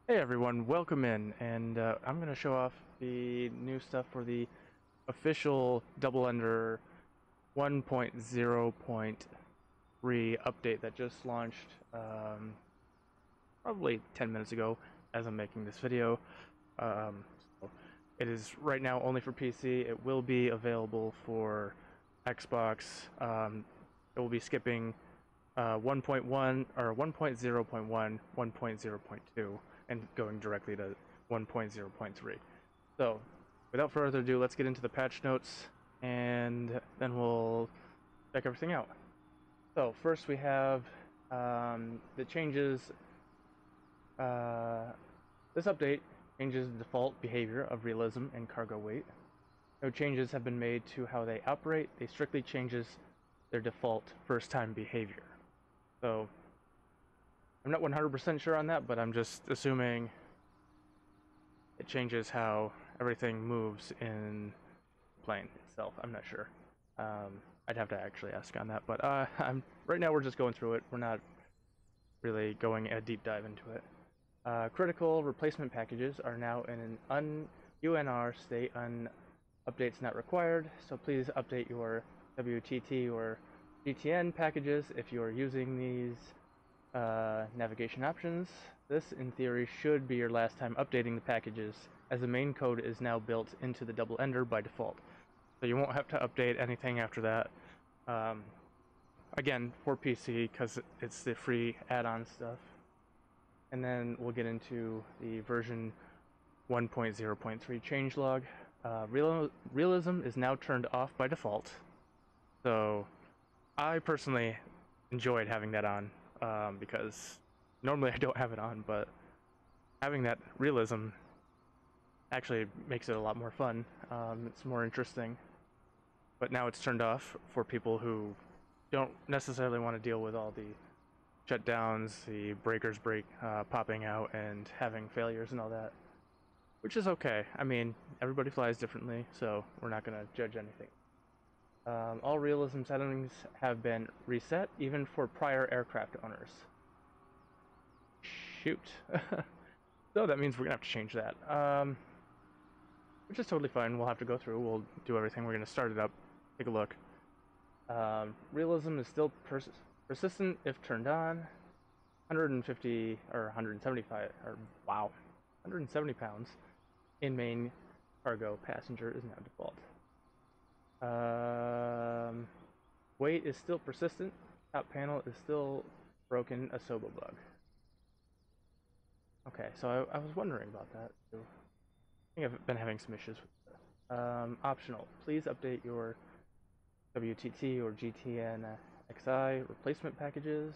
Hey everyone, welcome in, and I'm going to show off the new stuff for the official Double Ender 1.0.3 update that just launched probably 10 minutes ago as I'm making this video. So it is right now only for PC. It will be available for Xbox. It will be skipping 1.1 or 1.0.1, 1.0.2, and going directly to 1.0.3. So, without further ado, let's get into the patch notes, and then we'll check everything out. So, first we have the changes. This update changes the default behavior of realism and cargo weight. No changes have been made to how they operate. They strictly changes their default first-time behavior. So, I'm not 100% sure on that, but I'm just assuming it changes how everything moves in the plane itself. I'm not sure. I'd have to actually ask on that, but right now we're just going through it. We're not really going a deep dive into it. Critical replacement packages are now in an UNR state, updates not required, so please update your WTT or GTN packages if you are using these navigation options. This, in theory, should be your last time updating the packages, as the main code is now built into the Double Ender by default. So you won't have to update anything after that. Again, for PC, because it's the free add-on stuff. And then we'll get into the version 1.0.3 changelog. Realism is now turned off by default. So I personally enjoyed having that on, because normally I don't have it on, but having that realism actually makes it a lot more fun. It's more interesting. But now it's turned off for people who don't necessarily want to deal with all the shutdowns, the breakers popping out and having failures and all that, which is okay. I mean, everybody flies differently, so we're not going to judge anything. All realism settings have been reset, even for prior aircraft owners. Shoot. So that means we're going to have to change that, which is totally fine. We'll have to go through. We'll do everything. We're going to start it up, take a look. Realism is still persistent if turned on. 150 or 175, or wow, 170 pounds in main cargo passenger is now default. Weight is still persistent. Top panel is still broken, a Sobo bug. Okay, so I was wondering about that too. I think I've been having some issues with that. Optional. Please update your WTT or GTN XI replacement packages.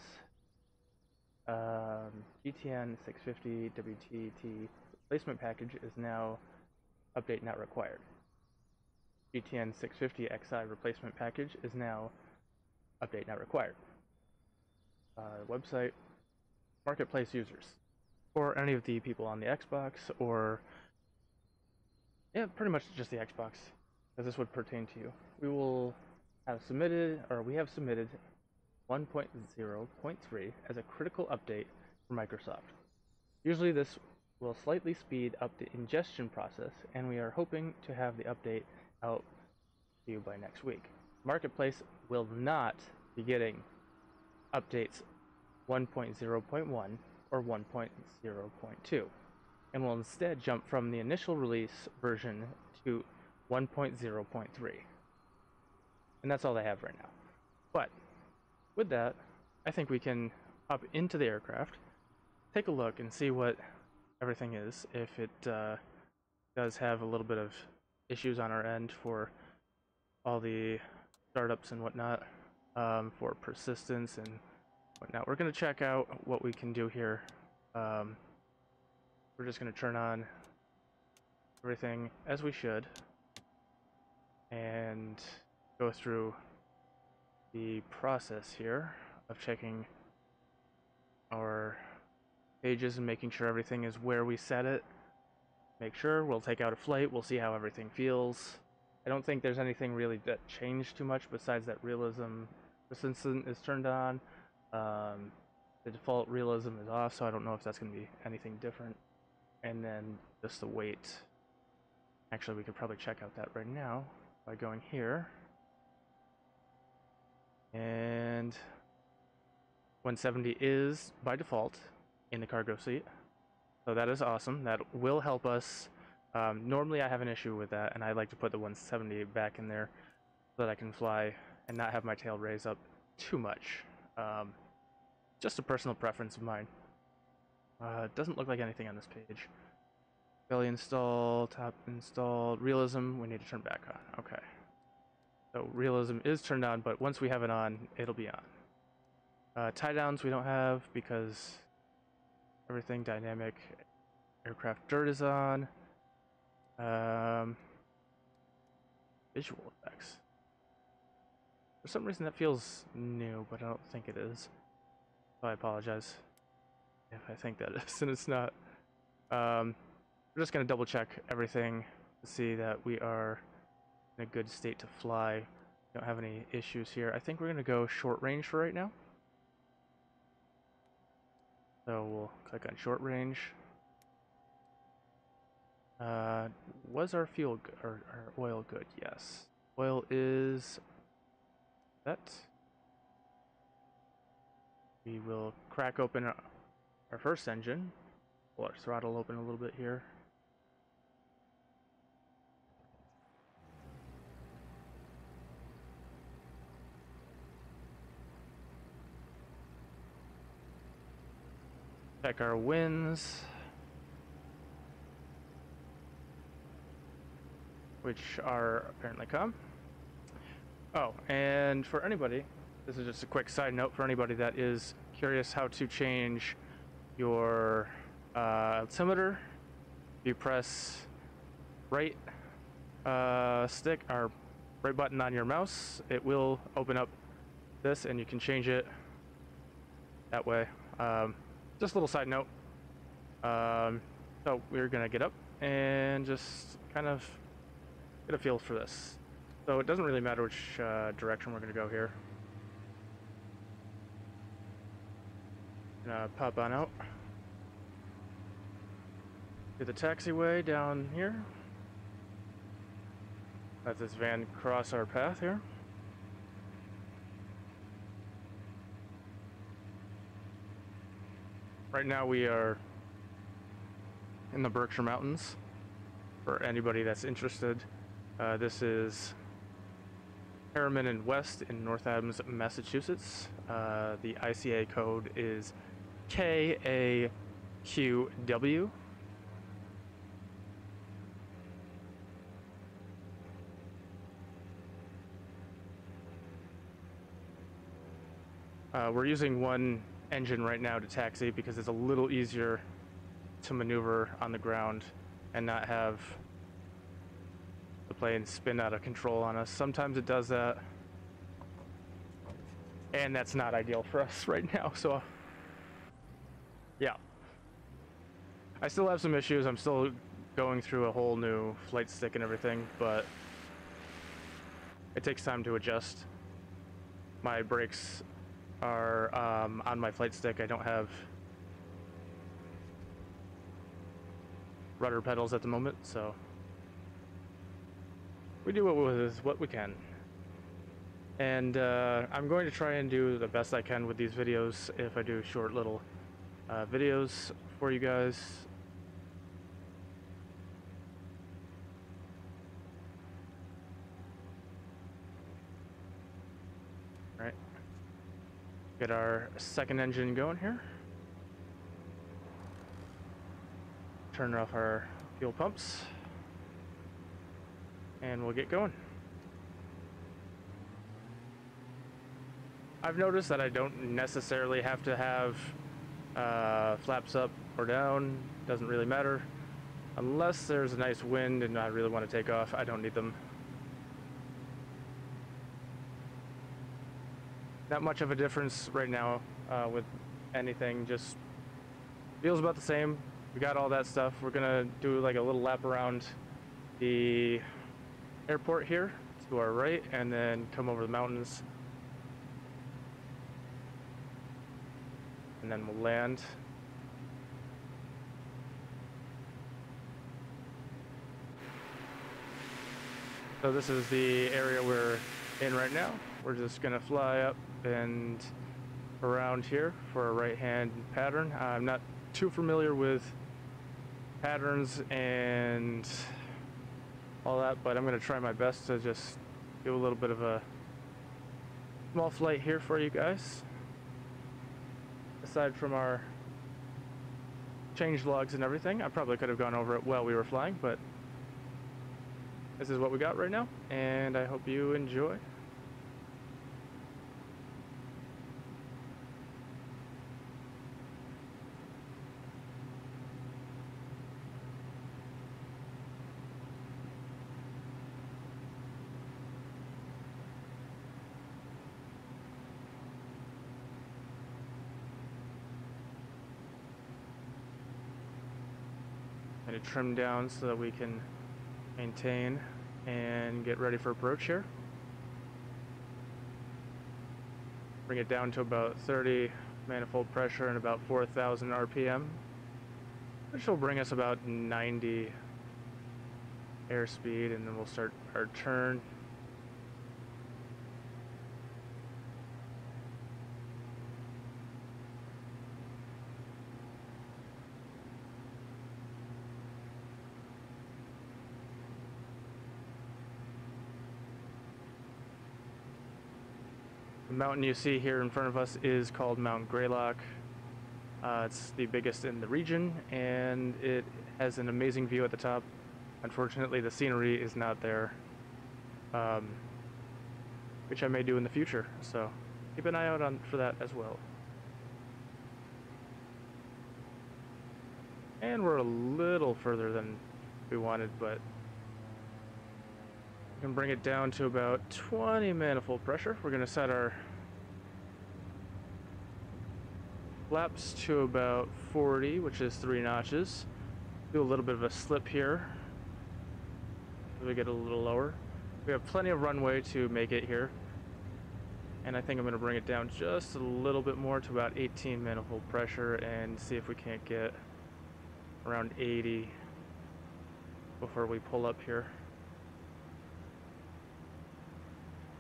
GTN 650 WTT replacement package is now update not required. GTN 650 XI replacement package is now update not required. Website marketplace users, or any of the people on the Xbox, or yeah, pretty much just the Xbox, because this would pertain to you. We have submitted 1.0.3 as a critical update for Microsoft. Usually this will slightly speed up the ingestion process, and we are hoping to have the update out to you by next week. Marketplace will not be getting updates 1.0.1 or 1.0.2, and will instead jump from the initial release version to 1.0.3. And that's all they have right now. But with that, I think we can hop into the aircraft, take a look, and see what everything is. If it does have a little bit of issues on our end for all the startups and whatnot, for persistence and whatnot. We're going to check out what we can do here. We're just going to turn on everything as we should and go through the process here of checking our pages and making sure everything is where we set it. Make sure. We'll take out a flight. We'll see how everything feels. I don't think there's anything really that changed too much besides that realism persistent is turned on. The default realism is off, so I don't know if that's going to be anything different. and then just the weight. Actually, we could probably check out that right now by going here. And 170 is by default in the cargo seat. So that is awesome. That will help us. Normally I have an issue with that, and I like to put the 170 back in there so that I can fly and not have my tail raise up too much. Just a personal preference of mine. It doesn't look like anything on this page. Belly installed, top installed, realism, we need to turn back on. Okay. So realism is turned on, but once we have it on, it'll be on. Tie downs we don't have because everything dynamic aircraft dirt is on. Visual effects. For some reason that feels new, but I don't think it is. So I apologize if I think that is, and it's not. We're just gonna double check everything to see that we are in a good state to fly. Don't have any issues here. I think we're gonna go short range for right now. So we'll click on short range. Was our fuel or our oil good? Yes. Oil is set. We will crack open our first engine. Pull our throttle open a little bit here. Check our winds, which are apparently calm. Oh, and for anybody, this is just a quick side note for anybody that is curious how to change your altimeter. You press right stick or right button on your mouse, it will open up this and you can change it that way. Just a little side note. So we're gonna get up and just kind of get a feel for this. So it doesn't really matter which direction we're gonna go here. Gonna pop on out to the taxiway down here. Let this van cross our path here. Right now we are in the Berkshire Mountains. For anybody that's interested, this is Harriman and West in North Adams, Massachusetts. The ICA code is KAQW. We're using one engine right now to taxi because it's a little easier to maneuver on the ground and not have the plane spin out of control on us. Sometimes it does that, and that's not ideal for us right now. So yeah, I still have some issues. I'm still going through a whole new flight stick and everything, but it takes time to adjust. My brakes are on my flight stick. I don't have rudder pedals at the moment, so we do what we can. And I'm going to try and do the best I can with these videos if I do short little videos for you guys. All right. Get our second engine going here. Turn off our fuel pumps. And we'll get going. I've noticed that I don't necessarily have to have flaps up or down. Doesn't really matter. Unless there's a nice wind and I really want to take off, I don't need them. Not much of a difference right now with anything, just feels about the same. We got all that stuff. We're gonna do like a little lap around the airport here to our right and then come over the mountains. And then we'll land. So this is the area we're in right now. We're just gonna fly up and around here for a right-hand pattern. I'm not too familiar with patterns and all that, but I'm gonna try my best to just do a little bit of a small flight here for you guys. Aside from our change logs and everything, I probably could have gone over it while we were flying, but this is what we got right now, and I hope you enjoy. And to trim down so that we can maintain and get ready for approach here. Bring it down to about 30 manifold pressure and about 4,000 RPM, which will bring us about 90 airspeed, and then we'll start our turn. The mountain you see here in front of us is called Mount Greylock. It's the biggest in the region, and it has an amazing view at the top. Unfortunately, the scenery is not there, which I may do in the future, so keep an eye out for that as well. And we're a little further than we wanted, but we can bring it down to about 20 manifold pressure. We're going to set our flaps to about 40, which is 3 notches. Do a little bit of a slip here so we get a little lower. We have plenty of runway to make it here, and I think I'm going to bring it down just a little bit more to about 18 manifold pressure and see if we can't get around 80 before we pull up here.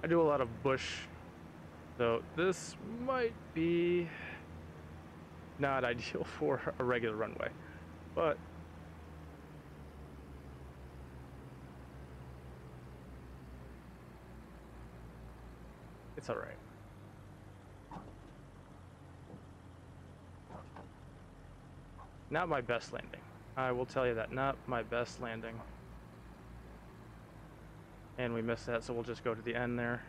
I do a lot of bush, so this might be not ideal for a regular runway, but it's all right. Not my best landing. I will tell you that, not my best landing. And we missed that, so we'll just go to the end there.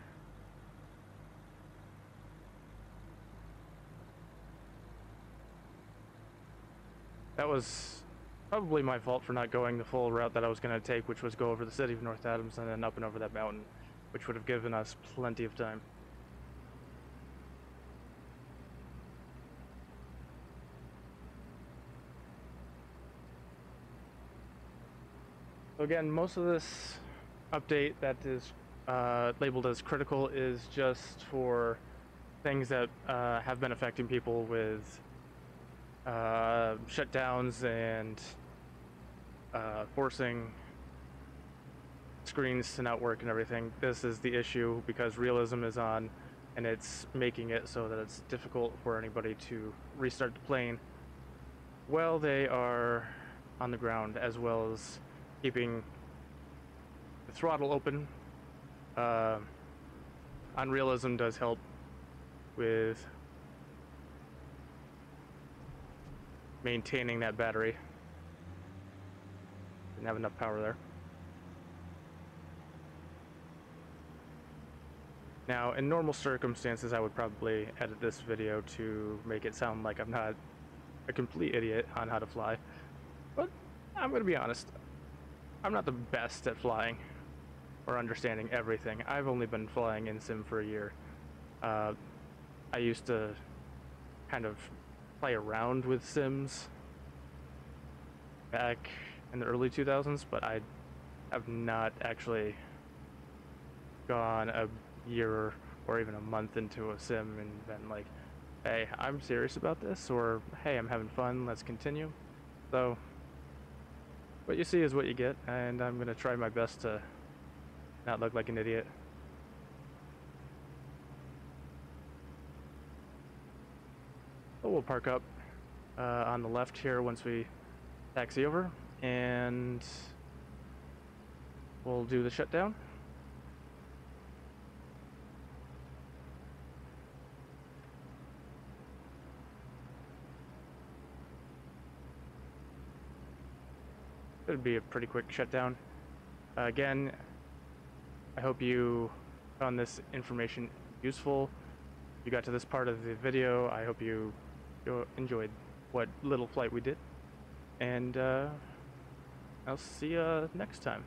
That was probably my fault for not going the full route that I was going to take, which was go over the city of North Adams and then up and over that mountain, which would have given us plenty of time. So again, most of this update that is labeled as critical is just for things that have been affecting people with shutdowns and forcing screens to not work and everything. This is the issue because realism is on, and it's making it so that it's difficult for anybody to restart the plane while they are on the ground, as well as keeping the throttle open. Unrealism does help with maintaining that battery. Didn't have enough power there. Now, in normal circumstances, I would probably edit this video to make it sound like I'm not a complete idiot on how to fly. But I'm going to be honest, I'm not the best at flying or understanding everything. I've only been flying in sim for a year. I used to kind of play around with sims back in the early 2000s, but I have not actually gone a year or even a month into a sim and been like, hey, I'm serious about this, or hey, I'm having fun, let's continue. So what you see is what you get, and I'm going to try my best to not look like an idiot. So we'll park up on the left here once we taxi over, and we'll do the shutdown. It'll be a pretty quick shutdown. Again, I hope you found this information useful. If you got to this part of the video, I hope you enjoyed what little flight we did. And I'll see you next time.